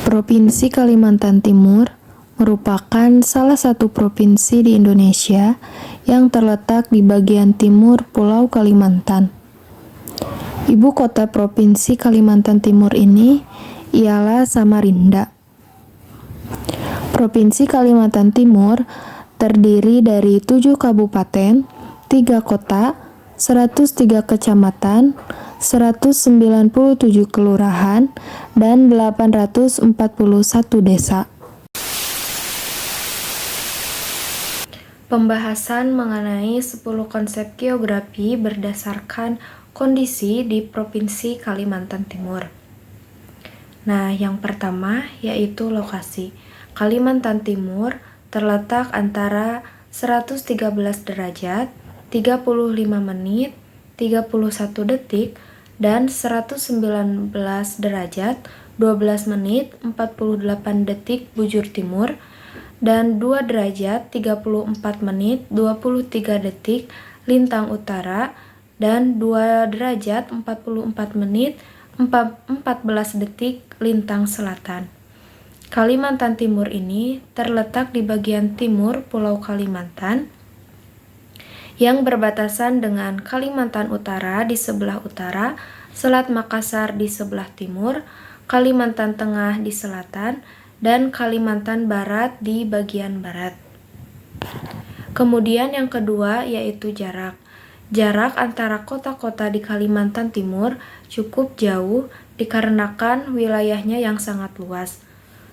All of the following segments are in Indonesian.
Provinsi Kalimantan Timur merupakan salah satu provinsi di Indonesia yang terletak di bagian timur Pulau Kalimantan. Ibu kota Provinsi Kalimantan Timur ini ialah Samarinda. Provinsi Kalimantan Timur terdiri dari 7 kabupaten, 3 kota, 103 kecamatan, 197 kelurahan, dan 841 desa. Pembahasan mengenai 10 konsep geografi berdasarkan kondisi di Provinsi Kalimantan Timur. Nah, yang pertama yaitu lokasi. Kalimantan Timur terletak antara 113 derajat, 35 menit, 31 detik, dan 119 derajat, 12 menit, 48 detik bujur timur, dan 2 derajat, 34 menit, 23 detik lintang utara, dan 2 derajat, 44 menit, 14 detik lintang selatan. Kalimantan Timur ini terletak di bagian timur Pulau Kalimantan yang berbatasan dengan Kalimantan Utara di sebelah utara, Selat Makassar di sebelah timur, Kalimantan Tengah di selatan, dan Kalimantan Barat di bagian barat. Kemudian yang kedua yaitu jarak. Jarak antara kota-kota di Kalimantan Timur cukup jauh dikarenakan wilayahnya yang sangat luas.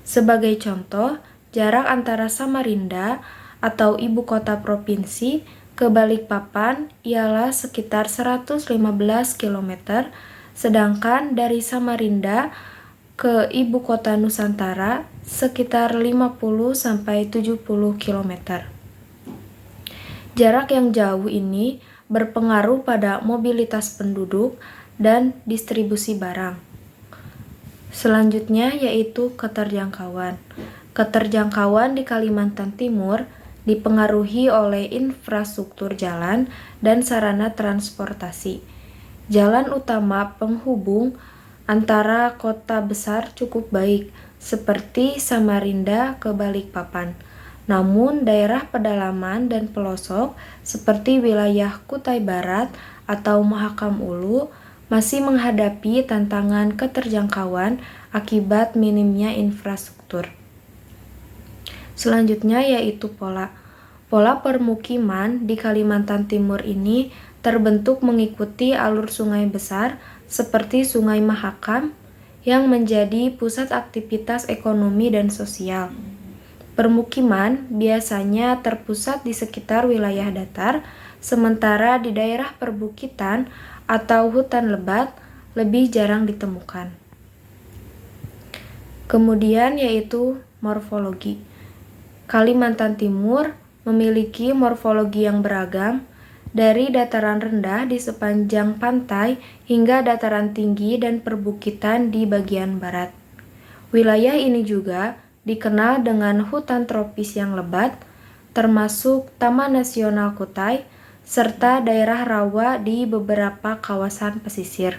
Sebagai contoh, jarak antara Samarinda atau ibu kota provinsi ke Balikpapan ialah sekitar 115 km, sedangkan dari Samarinda ke ibu kota Nusantara sekitar 50-70 km. Jarak yang jauh ini berpengaruh pada mobilitas penduduk dan distribusi barang. Selanjutnya yaitu keterjangkauan. Keterjangkauan di Kalimantan Timur dipengaruhi oleh infrastruktur jalan dan sarana transportasi. Jalan utama penghubung antara kota besar cukup baik, seperti Samarinda ke Balikpapan. Namun, daerah pedalaman dan pelosok seperti wilayah Kutai Barat atau Mahakam Ulu masih menghadapi tantangan keterjangkauan akibat minimnya infrastruktur. Selanjutnya yaitu pola. Pola permukiman di Kalimantan Timur ini terbentuk mengikuti alur sungai besar seperti Sungai Mahakam yang menjadi pusat aktivitas ekonomi dan sosial. Permukiman biasanya terpusat di sekitar wilayah datar, sementara di daerah perbukitan atau hutan lebat lebih jarang ditemukan. Kemudian yaitu morfologi. Kalimantan Timur memiliki morfologi yang beragam, dari dataran rendah di sepanjang pantai hingga dataran tinggi dan perbukitan di bagian barat. Wilayah ini juga dikenal dengan hutan tropis yang lebat, termasuk Taman Nasional Kutai, serta daerah rawa di beberapa kawasan pesisir.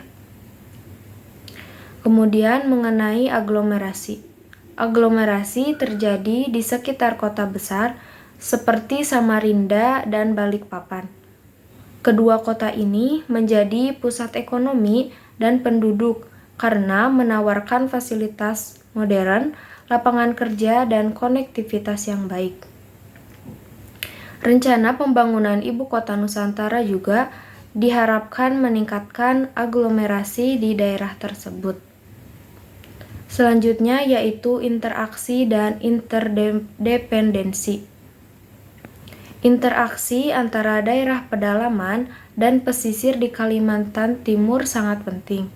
Kemudian mengenai aglomerasi. Aglomerasi terjadi di sekitar kota besar seperti Samarinda dan Balikpapan. Kedua kota ini menjadi pusat ekonomi dan penduduk karena menawarkan fasilitas modern, lapangan kerja, dan konektivitas yang baik. Rencana pembangunan ibu kota Nusantara juga diharapkan meningkatkan aglomerasi di daerah tersebut. Selanjutnya yaitu interaksi dan interdependensi. Interaksi antara daerah pedalaman dan pesisir di Kalimantan Timur sangat penting,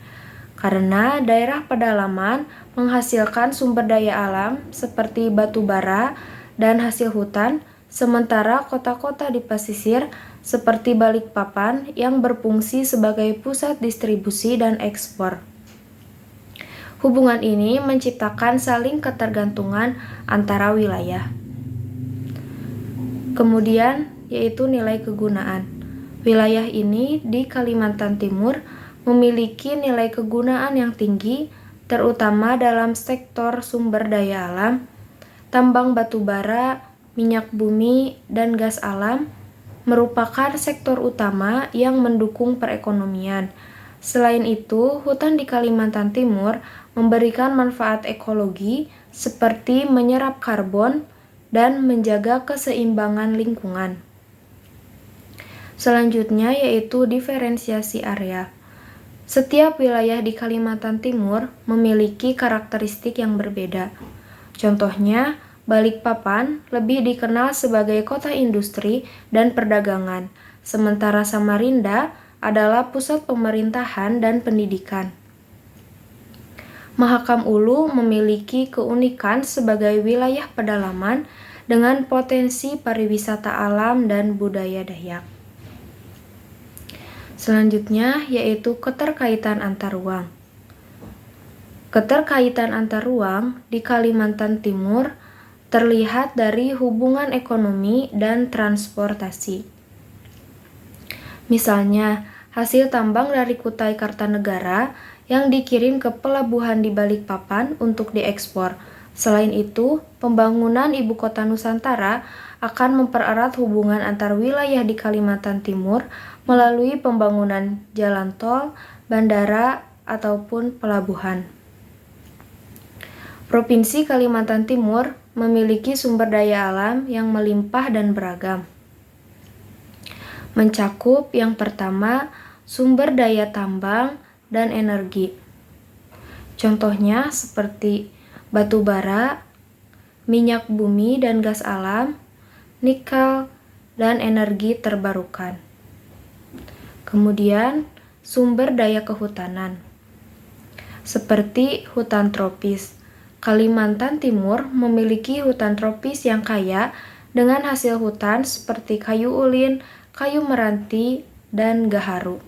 karena daerah pedalaman menghasilkan sumber daya alam seperti batu bara dan hasil hutan, sementara kota-kota di pesisir seperti Balikpapan yang berfungsi sebagai pusat distribusi dan ekspor. Hubungan ini menciptakan saling ketergantungan antara wilayah. Kemudian yaitu nilai kegunaan. Wilayah ini di Kalimantan Timur memiliki nilai kegunaan yang tinggi terutama dalam sektor sumber daya alam, tambang batu bara, minyak bumi, dan gas alam merupakan sektor utama yang mendukung perekonomian. Selain itu, hutan di Kalimantan Timur memberikan manfaat ekologi seperti menyerap karbon dan menjaga keseimbangan lingkungan. Selanjutnya yaitu diferensiasi area. Setiap wilayah di Kalimantan Timur memiliki karakteristik yang berbeda. Contohnya, Balikpapan lebih dikenal sebagai kota industri dan perdagangan, sementara Samarinda adalah pusat pemerintahan dan pendidikan. Mahakam Ulu memiliki keunikan sebagai wilayah pedalaman dengan potensi pariwisata alam dan budaya Dayak. Selanjutnya yaitu keterkaitan antar ruang. Keterkaitan antar ruang di Kalimantan Timur terlihat dari hubungan ekonomi dan transportasi. Misalnya, hasil tambang dari Kutai Kartanegara yang dikirim ke pelabuhan di Balikpapan untuk diekspor. Selain itu, pembangunan ibu kota Nusantara akan mempererat hubungan antar wilayah di Kalimantan Timur melalui pembangunan jalan tol, bandara, ataupun pelabuhan. Provinsi Kalimantan Timur memiliki sumber daya alam yang melimpah dan beragam. Mencakup yang pertama, sumber daya tambang dan energi. Contohnya seperti batu bara, minyak bumi dan gas alam, nikel, dan energi terbarukan. Kemudian, sumber daya kehutanan. Seperti hutan tropis. Kalimantan Timur memiliki hutan tropis yang kaya dengan hasil hutan seperti kayu ulin, kayu meranti, dan gaharu.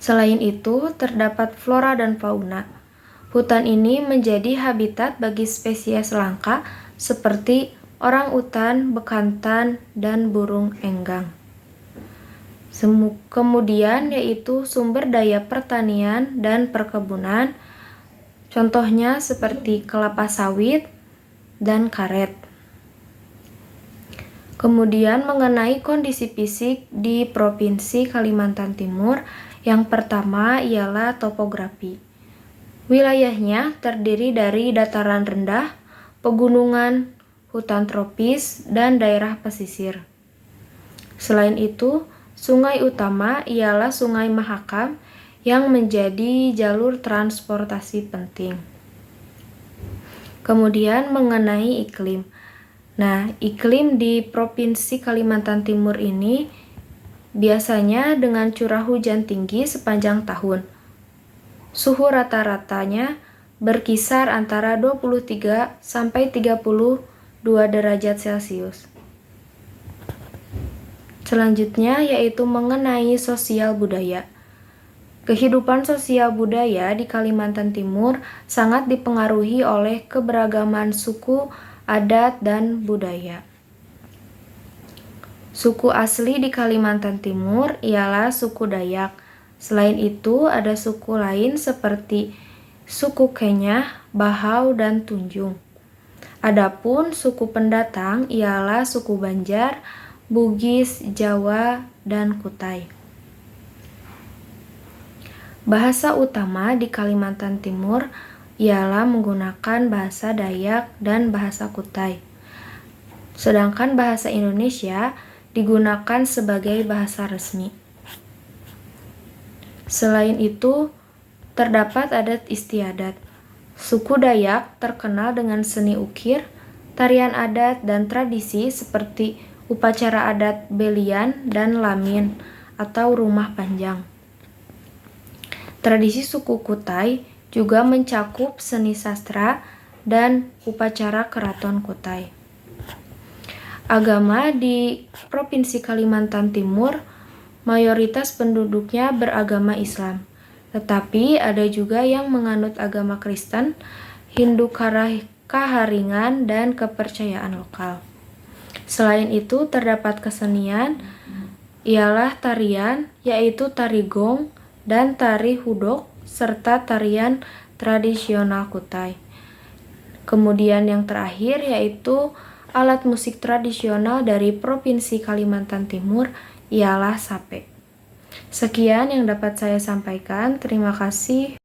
Selain itu, terdapat flora dan fauna. Hutan ini menjadi habitat bagi spesies langka seperti orang-utan, bekantan, dan burung enggang. Kemudian yaitu sumber daya pertanian dan perkebunan, contohnya seperti kelapa sawit dan karet. Kemudian mengenai kondisi fisik di Provinsi Kalimantan Timur, yang pertama ialah topografi. Wilayahnya terdiri dari dataran rendah, pegunungan, hutan tropis, dan daerah pesisir. Selain itu, sungai utama ialah Sungai Mahakam yang menjadi jalur transportasi penting. Kemudian mengenai iklim. Nah, iklim di Provinsi Kalimantan Timur ini biasanya dengan curah hujan tinggi sepanjang tahun. Suhu rata-ratanya berkisar antara 23 sampai 32 derajat Celcius. Selanjutnya yaitu mengenai sosial budaya. Kehidupan sosial budaya di Kalimantan Timur sangat dipengaruhi oleh keberagaman suku, adat, dan budaya. Suku asli di Kalimantan Timur ialah suku Dayak. Selain itu, ada suku lain seperti suku Kenyah, Bahau, dan Tunjung. Adapun suku pendatang ialah suku Banjar, Bugis, Jawa, dan Kutai. Bahasa utama di Kalimantan Timur ialah menggunakan bahasa Dayak dan bahasa Kutai. Sedangkan bahasa Indonesia digunakan sebagai bahasa resmi. Selain itu, terdapat adat istiadat. Suku Dayak terkenal dengan seni ukir, tarian adat, dan tradisi seperti upacara adat belian dan lamin atau rumah panjang. Tradisi suku Kutai juga mencakup seni sastra dan upacara keraton Kutai. Agama di Provinsi Kalimantan Timur, mayoritas penduduknya beragama Islam, tetapi ada juga yang menganut agama Kristen, Hindu Kaharingan, dan kepercayaan lokal. Selain itu, terdapat kesenian, ialah tarian, yaitu tari gong dan tari hudok, serta tarian tradisional Kutai. Kemudian yang terakhir yaitu alat musik tradisional dari Provinsi Kalimantan Timur ialah sape. Sekian yang dapat saya sampaikan. Terima kasih.